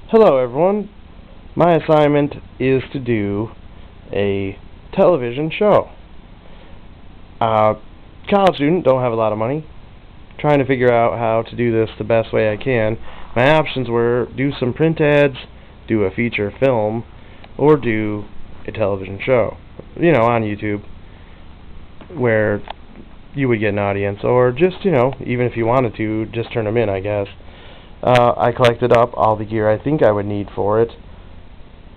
Hello everyone, my assignment is to do a television show. College student, don't have a lot of money, trying to figure out how to do this the best way I can. My options were do some print ads, do a feature film, or do a television show, on YouTube, where you would get an audience, or just, even if you wanted to, just turn them in, I guess. I collected up all the gear I think I would need for it.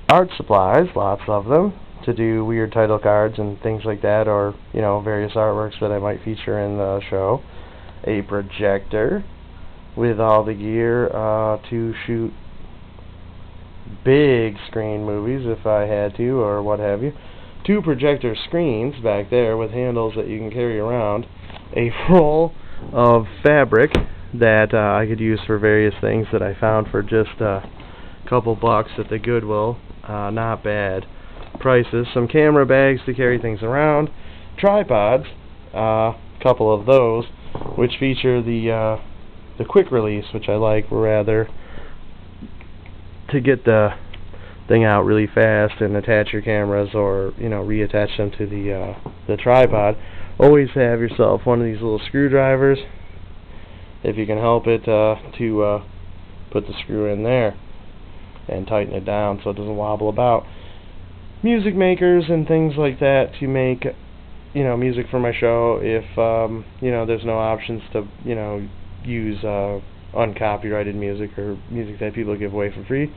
Art supplies, lots of them, to do weird title cards and things like that, or, various artworks that I might feature in the show. A projector with all the gear to shoot big screen movies if I had to, or what have you. 2 projector screens back there with handles that you can carry around. A roll of fabric that I could use for various things that I found for just a couple bucks at the Goodwill. Not bad prices. Some camera bags to carry things around. Tripods, couple of those, which feature the quick release, which I like rather, to get the thing out really fast and attach your cameras, or reattach them to the tripod. Always have yourself one of these little screwdrivers, if you can help it, to put the screw in there and tighten it down so it doesn't wobble about. Music makers and things like that to make music for my show if there's no options to use uncopyrighted music or music that people give away for free.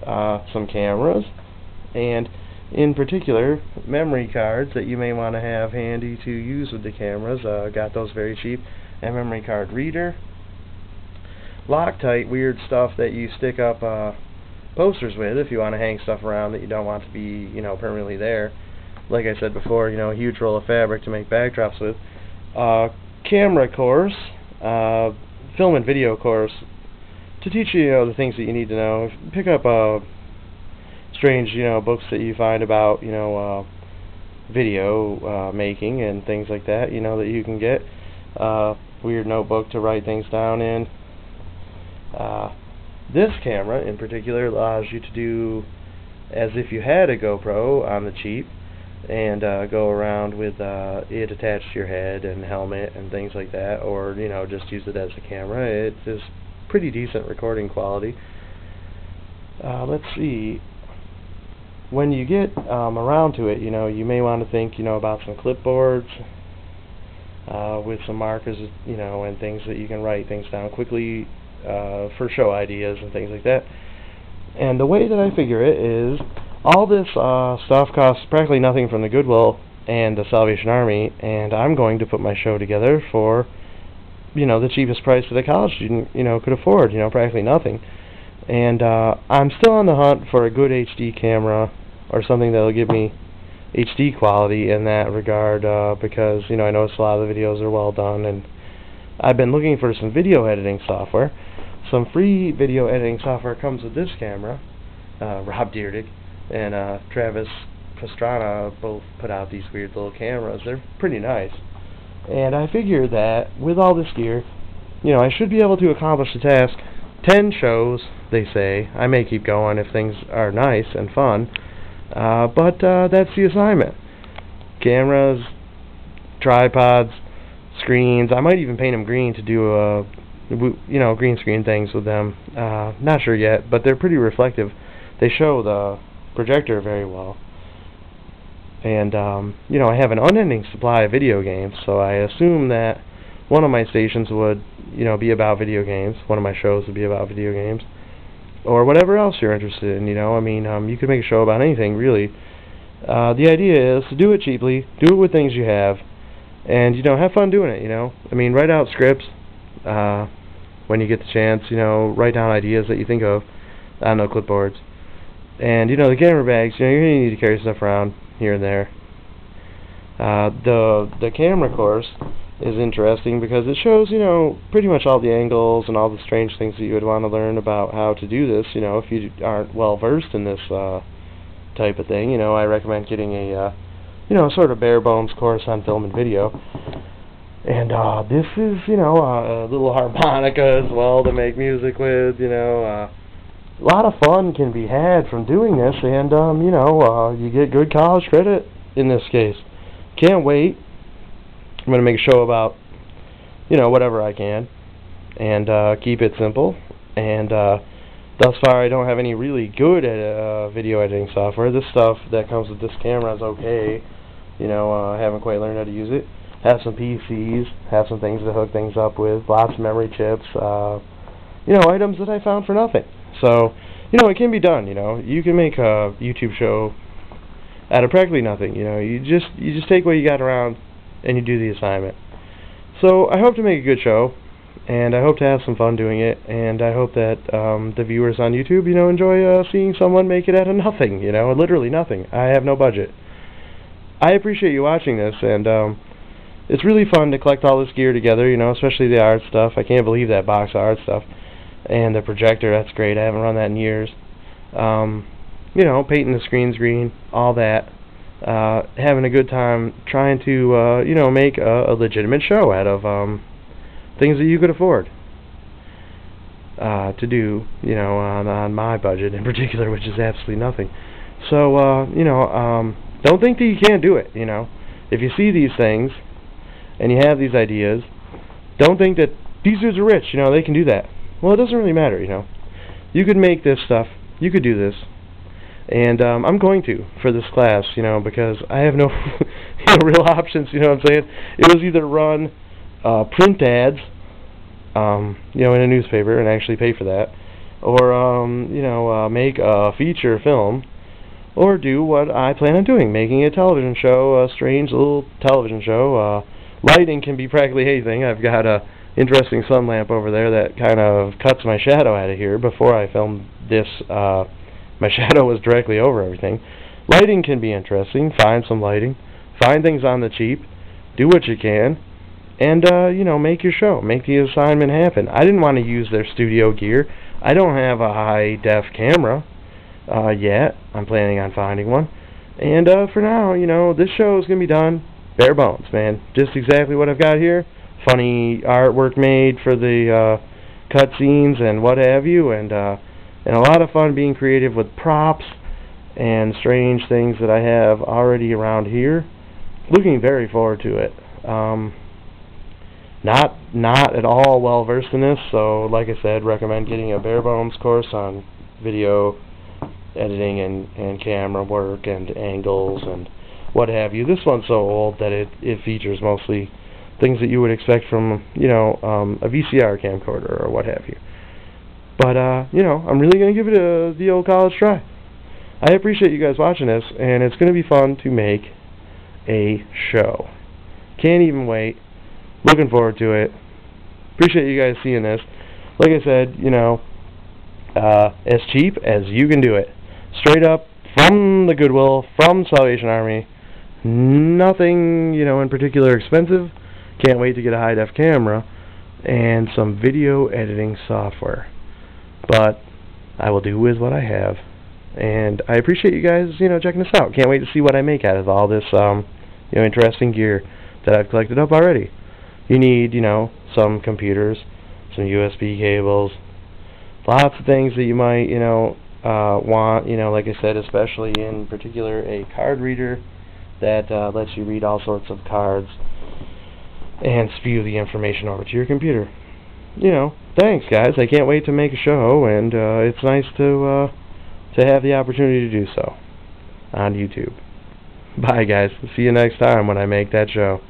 Some cameras, and in particular memory cards that you may want to have handy to use with the cameras. Got those very cheap. A memory card reader, Loctite, weird stuff that you stick up posters with if you want to hang stuff around that you don't want to be permanently there. Like I said before, a huge roll of fabric to make backdrops with. Camera course, film and video course, to teach you the things that you need to know. Pick up strange books that you find about video making and things like that that you can get. Weird notebook to write things down in. This camera in particular allows you to do as if you had a GoPro on the cheap, and go around with it attached to your head and helmet and things like that, or just use it as a camera. It is pretty decent recording quality. Let's see. When you get around to it, you may want to think about some clipboards with some markers, and things that you can write things down quickly for show ideas and things like that. And the way that I figure it is, all this stuff costs practically nothing from the Goodwill and the Salvation Army, and I'm going to put my show together for the cheapest price that a college student could afford, practically nothing. And I'm still on the hunt for a good HD camera, or something that'll give me HD quality in that regard, because I notice a lot of the videos are well done, and I've been looking for some video editing software. Some free video editing software comes with this camera. Rob Dyrdek and Travis Pastrana both put out these weird little cameras. They're pretty nice, and I figure that with all this gear, I should be able to accomplish the task. 10 shows, they say. I may keep going if things are nice and fun. But that's the assignment. Cameras, tripods, screens. I might even paint them green to do green screen things with them. Not sure yet, but they're pretty reflective. They show the projector very well. And I have an unending supply of video games, so I assume that one of my stations would be about video games. One of my shows would be about video games, or whatever else you're interested in. You could make a show about anything, really. The idea is to do it cheaply, do it with things you have, and have fun doing it. Write out scripts when you get the chance. Write down ideas that you think of on the clipboards, and the camera bags. You're gonna need to carry stuff around here and there. The camera course is interesting because it shows, pretty much all the angles and all the strange things that you would want to learn about how to do this, if you aren't well versed in this type of thing. I recommend getting a, sort of bare bones course on film and video. And this is, a little harmonica as well to make music with, a lot of fun can be had from doing this, and you get good college credit in this case. Can't wait. I'm going to make a show about, whatever I can, and keep it simple. And thus far, I don't have any really good video editing software. This stuff that comes with this camera is okay. I haven't quite learned how to use it. Have some PCs, have some things to hook things up with, lots of memory chips, items that I found for nothing. So, it can be done. You can make a YouTube show out of practically nothing. You just take what you got around and you do the assignment. So I hope to make a good show, and I hope to have some fun doing it, and I hope that the viewers on YouTube, enjoy seeing someone make it out of nothing. Literally nothing. I have no budget. I appreciate you watching this, and it's really fun to collect all this gear together. Especially the art stuff. I can't believe that box of art stuff. And the projector, that's great. I haven't run that in years. Painting the screens green, all that. Having a good time trying to, make a legitimate show out of things that you could afford to do, on my budget in particular, which is absolutely nothing. So, don't think that you can't do it, If you see these things and you have these ideas, don't think that these dudes are rich, they can do that. Well, it doesn't really matter, You could make this stuff. You could do this. And I'm going to for this class, because I have no real options, what I'm saying? It was either run print ads, in a newspaper and actually pay for that, or, make a feature film, or do what I plan on doing, making a television show, a strange little television show. Lighting can be practically anything. I've got a interesting sun lamp over there that kind of cuts my shadow out of here. Before I filmed this, my shadow was directly over everything. Lighting can be interesting. Find some lighting. Find things on the cheap. Do what you can. And, make your show. Make the assignment happen. I didn't want to use their studio gear. I don't have a high-def camera yet. I'm planning on finding one. And for now, this show is going to be done bare bones, man. Just exactly what I've got here. Funny artwork made for the cutscenes and what have you, and a lot of fun being creative with props and strange things that I have already around here. Looking very forward to it. Not at all well versed in this, so like I said, recommend getting a bare bones course on video editing and camera work and angles and what have you. This one's so old that it features mostly things that you would expect from, a VCR camcorder or what have you. But, I'm really going to give it the old college try. I appreciate you guys watching this, and it's going to be fun to make a show. Can't even wait. Looking forward to it. Appreciate you guys seeing this. Like I said, as cheap as you can do it. Straight up from the Goodwill, from Salvation Army. Nothing, in particular expensive. Can't wait to get a high-def camera and some video editing software. But I will do with what I have. And I appreciate you guys, checking this out. Can't wait to see what I make out of all this, interesting gear that I've collected up already. You need, some computers, some USB cables, lots of things that you might, want, like I said, especially in particular a card reader that lets you read all sorts of cards and spew the information over to your computer. Thanks guys. I can't wait to make a show, and it's nice to have the opportunity to do so on YouTube. Bye guys. See you next time when I make that show.